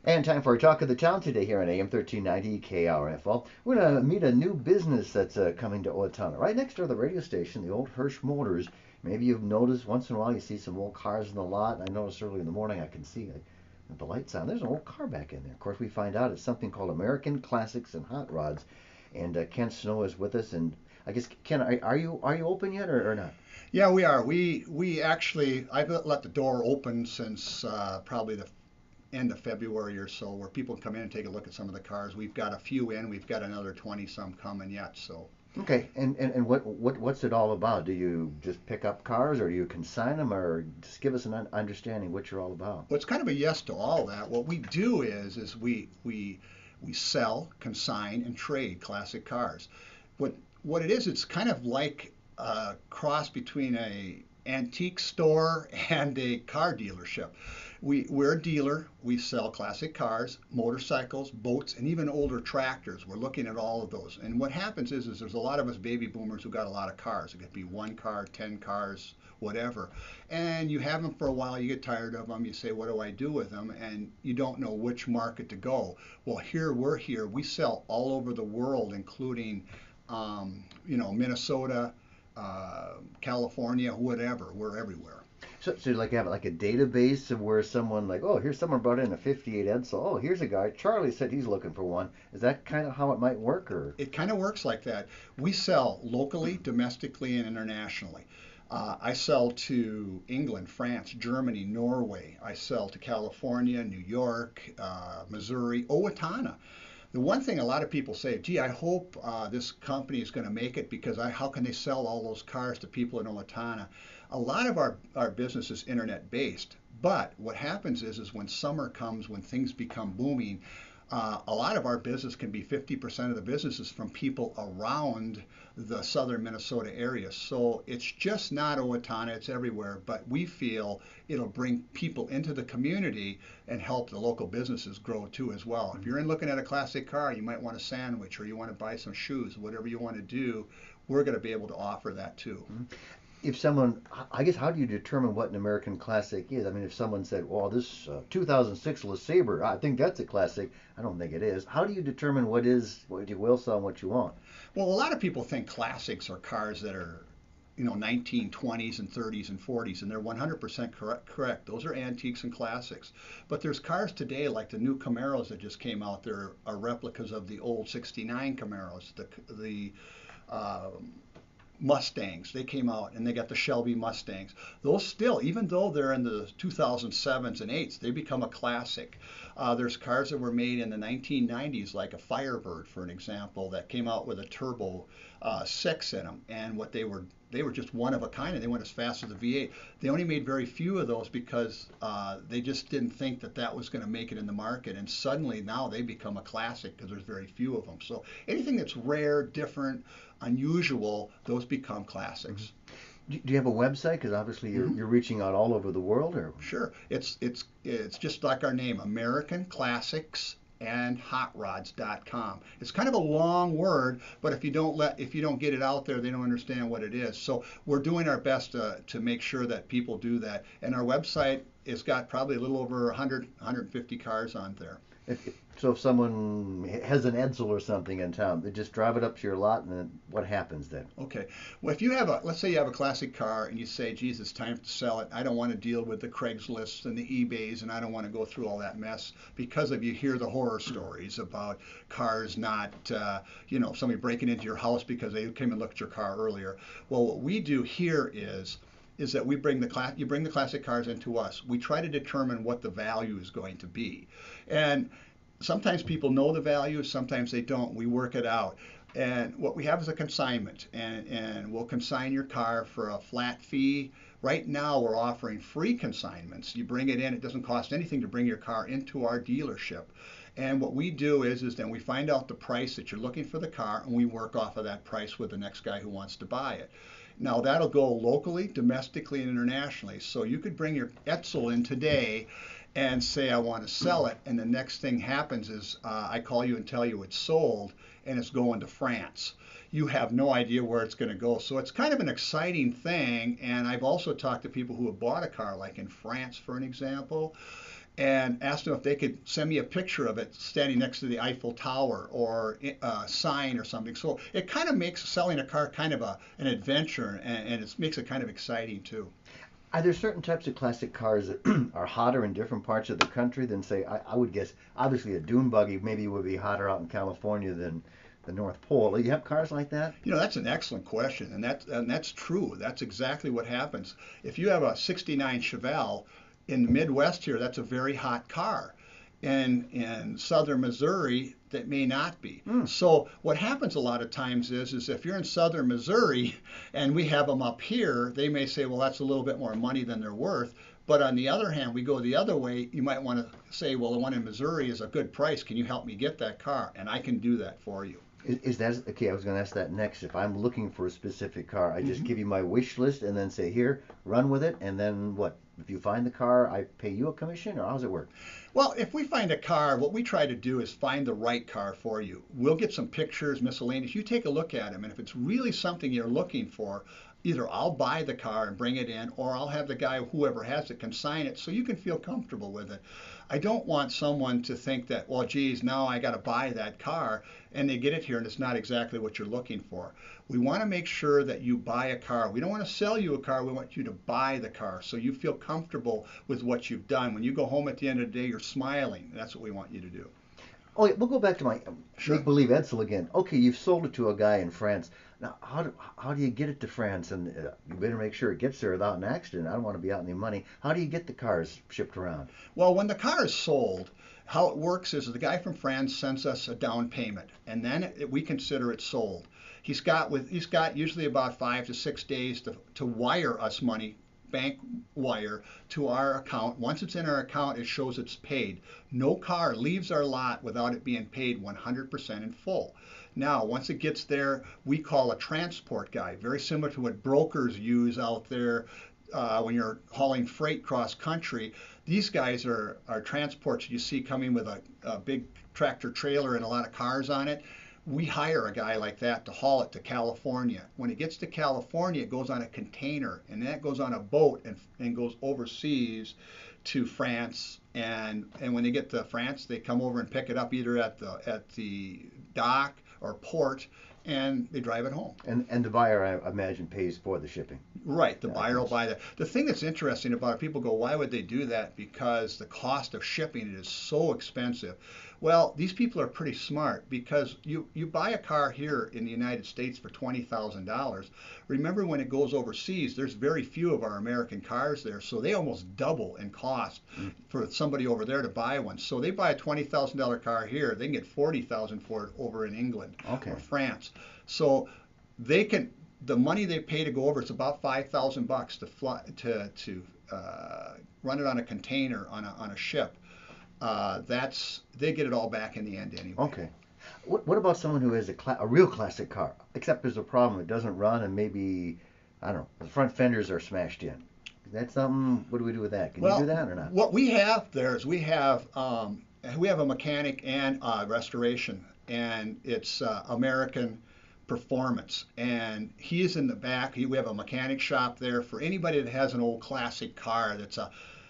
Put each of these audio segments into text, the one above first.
And time for a talk of the town today here on AM 1390 KRFO. We're going to meet a new business that's coming to Owatonna, right next to the radio station, the old Hirsch Motors. Maybe you've noticed once in a while you see some old cars in the lot. I noticed early in the morning I can see the lights on. There's an old car back in there. Of course, we find out it's something called American Classics and Hot Rods. And Ken Snow is with us. And I guess Ken, are you open yet or not? Yeah, we are. We actually I've let the door open since probably the end of February or so, where people can come in and take a look at some of the cars. We've got a few in. We've got another 20 some coming yet. So Okay, and what's it all about? Do you just pick up cars, or do you consign them, or just give us an understanding what you're all about? well, it's kind of a yes to all that. What we do is we sell, consign, and trade classic cars. What it is, it's kind of like a cross between a antique store and a car dealership. We're a dealer. We sell classic cars, motorcycles, boats, and even older tractors. We're looking at all of those. And what happens is there's a lot of us baby boomers who got a lot of cars. It could be one car, 10 cars, whatever. And you have them for a while, you get tired of them, you say, what do I do with them? And you don't know which market to go. Well, we're here. We sell all over the world, including, Minnesota, California, whatever. We're everywhere. So you like have like a database of where someone like, oh, here's someone brought in a '58 Edsel. Oh, here's a guy. Charlie said he's looking for one. Is that kind of how it might work, or? It kind of works like that. We sell locally, domestically, and internationally. I sell to England, France, Germany, Norway. I sell to California, New York, Missouri, Owatonna. The one thing a lot of people say, gee, I hope this company is going to make it because how can they sell all those cars to people in Owatonna? A lot of our business is internet based, but what happens is when summer comes, when things become booming, a lot of our business can be 50% of the business is from people around the southern Minnesota area. So it's just not Owatonna, it's everywhere, but we feel it'll bring people into the community and help the local businesses grow too as well. If you're in looking at a classic car, you might want a sandwich or you want to buy some shoes, whatever you want to do, we're going to be able to offer that too. Mhm. If someone, I guess, how do you determine what an American classic is? I mean, if someone said, well, this 2006 LeSabre, I think that's a classic. I don't think it is. How do you determine what you will sell and what you won't? Well, a lot of people think classics are cars that are 1920s and 30s and 40s, and they're 100% correct. Those are antiques and classics. But there's cars today like the new Camaros that just came out. There are replicas of the old '69 Camaros, the uh, Mustangs. They came out and they got the Shelby Mustangs. Those still, even though they're in the 2007s and 8s, they become a classic. There's cars that were made in the 1990s, like a Firebird, for an example, that came out with a turbo 6 in them. And they were just one of a kind, and they went as fast as the V8. They only made very few of those because they just didn't think that that was going to make it in the market. And suddenly now they become a classic because there's very few of them. So anything that's rare, different, unusual, those become classics. Do you have a website? Because obviously Mm-hmm. you're reaching out all over the world, or? Sure. It's just like our name, American Classics and hotrods.com. It's kind of a long word, but if you don't get it out there, they don't understand what it is. So we're doing our best to make sure that people do that. And our website has got probably a little over 150 cars on there. So if someone has an Edsel or something in town, they just drive it up to your lot, and then what happens then? Okay. Well, if you have let's say you have a classic car and you say, geez, it's time to sell it. I don't want to deal with the Craigslists and the eBays, and I don't want to go through all that mess because of you hear the horror stories about cars not, somebody breaking into your house because they came and looked at your car earlier. Well, what we do here is that you bring the classic cars into us. We try to determine what the value is going to be. And sometimes people know the value, sometimes they don't. We work it out. And what we have is a consignment, and we'll consign your car for a flat fee. Right now, we're offering free consignments. You bring it in, it doesn't cost anything to bring your car into our dealership. And what we do is then we find out the price that you're looking for the car, and we work off of that price with the next guy who wants to buy it. Now, that'll go locally, domestically, and internationally. So you could bring your Edsel in today and say, I want to sell it, and the next thing happens is I call you and tell you it's sold, and it's going to France. You have no idea where it's going to go. So it's kind of an exciting thing. And I've also talked to people who have bought a car, like in France, for an example. and asked them if they could send me a picture of it standing next to the Eiffel Tower or a sign or something. So it kind of makes selling a car kind of an adventure, and it makes it kind of exciting too. Are there certain types of classic cars that are hotter in different parts of the country than, say, I would guess, obviously a dune buggy maybe would be hotter out in California than the North Pole. You have cars like that? That's an excellent question, and that's true. That's exactly what happens. If you have a '69 Chevelle in the Midwest here, that's a very hot car. And in southern Missouri, that may not be. Mm. So what happens a lot of times is if you're in southern Missouri and we have them up here, they may say, well, that's a little bit more money than they're worth. But on the other hand, we go the other way. You might want to say, well, the one in Missouri is a good price. Can you help me get that car? And I can do that for you. Is that okay? I was going to ask that next. If I'm looking for a specific car, I just give you my wish list and then say, here, run with it. And then what? If you find the car, I pay you a commission, or how does it work? Well, if we find a car, what we try to do is find the right car for you. We'll get some pictures, miscellaneous. You take a look at them, and if it's really something you're looking for, either I'll buy the car and bring it in, or I'll have the guy, whoever has it, consign it so you can feel comfortable with it. I don't want someone to think that, well, geez, now I got to buy that car, and they get it here and it's not exactly what you're looking for. We want to make sure that you buy a car. We don't want to sell you a car. We want you to buy the car so you feel comfortable with what you've done. When you go home at the end of the day, you're smiling. That's what we want you to do. Oh, yeah, we'll go back to my Sure. make-believe Edsel again. Okay, you've sold it to a guy in France. Now, how do you get it to France? And you better make sure it gets there without an accident. I don't want to be out any money. How do you get the cars shipped around? Well, when the car is sold, how it works is the guy from France sends us a down payment, and then we consider it sold. He's got usually about 5 to 6 days to wire us money, bank wire, to our account. Once it's in our account, it shows it's paid. No car leaves our lot without it being paid 100% in full. Now, once it gets there, we call a transport guy, very similar to what brokers use out there when you're hauling freight cross country. These guys are transports you see coming with a big tractor trailer and a lot of cars on it. We hire a guy like that to haul it to California. When it gets to California, it goes on a container, and that goes on a boat and goes overseas to France. And when they get to France, they come over and pick it up either at the dock or port, and they drive it home. And the buyer, I imagine, pays for the shipping. Right, the buyer will buy that. The thing that's interesting about it, people go, why would they do that? Because the cost of shipping it is so expensive. Well, these people are pretty smart, because you buy a car here in the United States for $20,000. Remember, when it goes overseas, there's very few of our American cars there, so they almost double in cost for somebody over there to buy one. So they buy a $20,000 car here, they can get $40,000 for it over in England or France. So they can, the money they pay to go over, it's about $5,000 to fly to run it on a container on a ship. They get it all back in the end anyway. Okay. What about someone who has a real classic car, except there's a problem, it doesn't run, and maybe, I don't know, the front fenders are smashed in? Is that something? What do we do with that? Can you do that or not? What we have there is we have a mechanic and restoration, and it's American Performance, and he's in the back. We have a mechanic shop there for anybody that has an old classic car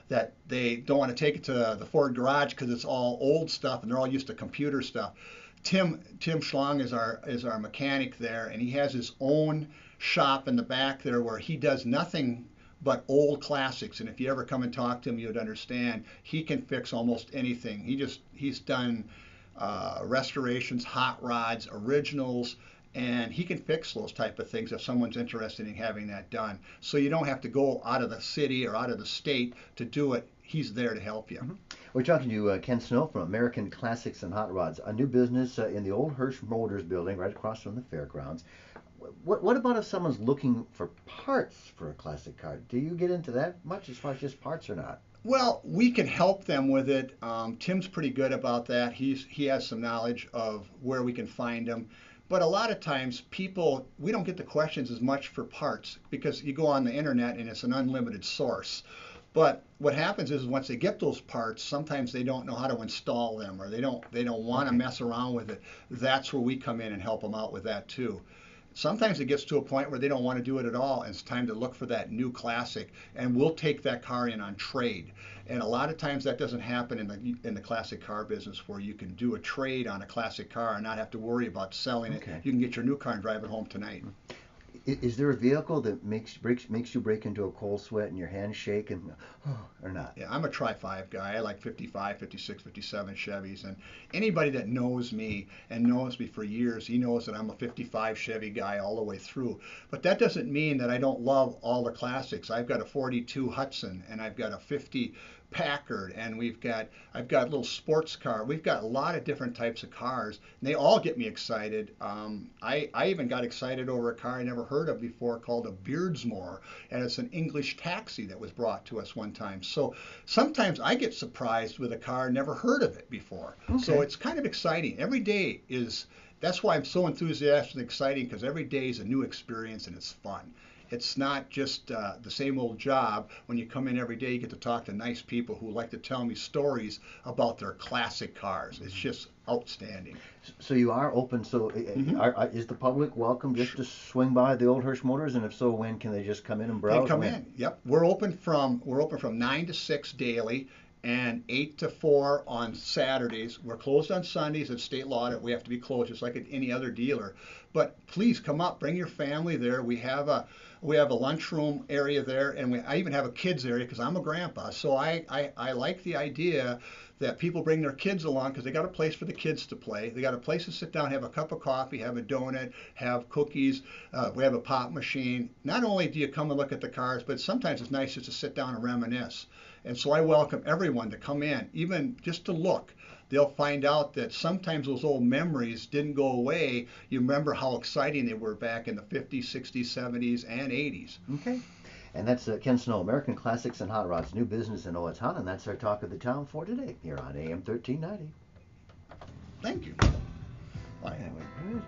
that they don't want to take it to the Ford garage because it's all old stuff and they're all used to computer stuff. Tim Schlong is our mechanic there, and he has his own shop in the back there where he does nothing but old classics. And if you ever come and talk to him, you'd understand he can fix almost anything. He's done restorations, hot rods, originals, and he can fix those type of things if someone's interested in having that done. So you don't have to go out of the city or out of the state to do it. He's there to help you. Mm-hmm. We're talking to Ken Snow from American Classics and Hot Rods, a new business in the old Hirsch Motors building right across from the fairgrounds. What about if someone's looking for parts for a classic car? Do you get into that much as far as just parts or not? Well, we can help them with it. Tim's pretty good about that. He has some knowledge of where we can find them. But a lot of times we don't get the questions as much for parts because you go on the internet and it's an unlimited source. But what happens is once they get those parts, sometimes they don't know how to install them, or they don't want to mess around with it. That's where we come in and help them out with that too. sometimes it gets to a point where they don't want to do it at all, and it's time to look for that new classic, and we'll take that car in on trade. And a lot of times that doesn't happen in the classic car business, where you can do a trade on a classic car and not have to worry about selling it. Okay. You can get your new car and drive it home tonight. Is there a vehicle that makes you break into a cold sweat and your hands shake and or not? Yeah, I'm a Tri-5 guy. I like 55, 56, 57 Chevys. And anybody that knows me and knows me for years, he knows that I'm a 55 Chevy guy all the way through. But that doesn't mean that I don't love all the classics. I've got a 42 Hudson, and I've got a 50 Packard, and I've got a little sports car. We've got a lot of different types of cars, and they all get me excited. I even got excited over a car I never heard of before called a Beardsmore, and it's an English taxi that was brought to us one time. So sometimes I get surprised with a car, never heard of it before. Okay. So it's kind of exciting. Every day is, that's why I'm so enthusiastic and exciting, because every day is a new experience and it's fun. It's not just the same old job. When you come in every day, you get to talk to nice people who like to tell me stories about their classic cars. It's just outstanding. So you are open. So is the public welcome just to swing by the Old Hirsch Motors? And if so, when can they just come in and browse? They come in. Yep, we're open from 9 to 6 daily, and 8 to 4 on Saturdays. We're closed on Sundays at state law that we have to be closed just like at any other dealer. But please come up, bring your family there. We have a lunchroom area there, and I even have a kids area because I'm a grandpa. So I like the idea that people bring their kids along, because they got a place for the kids to play. They got a place to sit down, have a cup of coffee, have a donut, have cookies. We have a pop machine. Not only do you come and look at the cars, but sometimes it's nice just to sit down and reminisce. And so I welcome everyone to come in, even just to look. They'll find out that sometimes those old memories didn't go away. You remember how exciting they were back in the 50s, 60s, 70s, and 80s. Okay. And that's Ken Snow, American Classics and Hot Rods, new business in Owatonna. And that's our talk of the town for today here on AM 1390. Thank you. Bye. Anyway.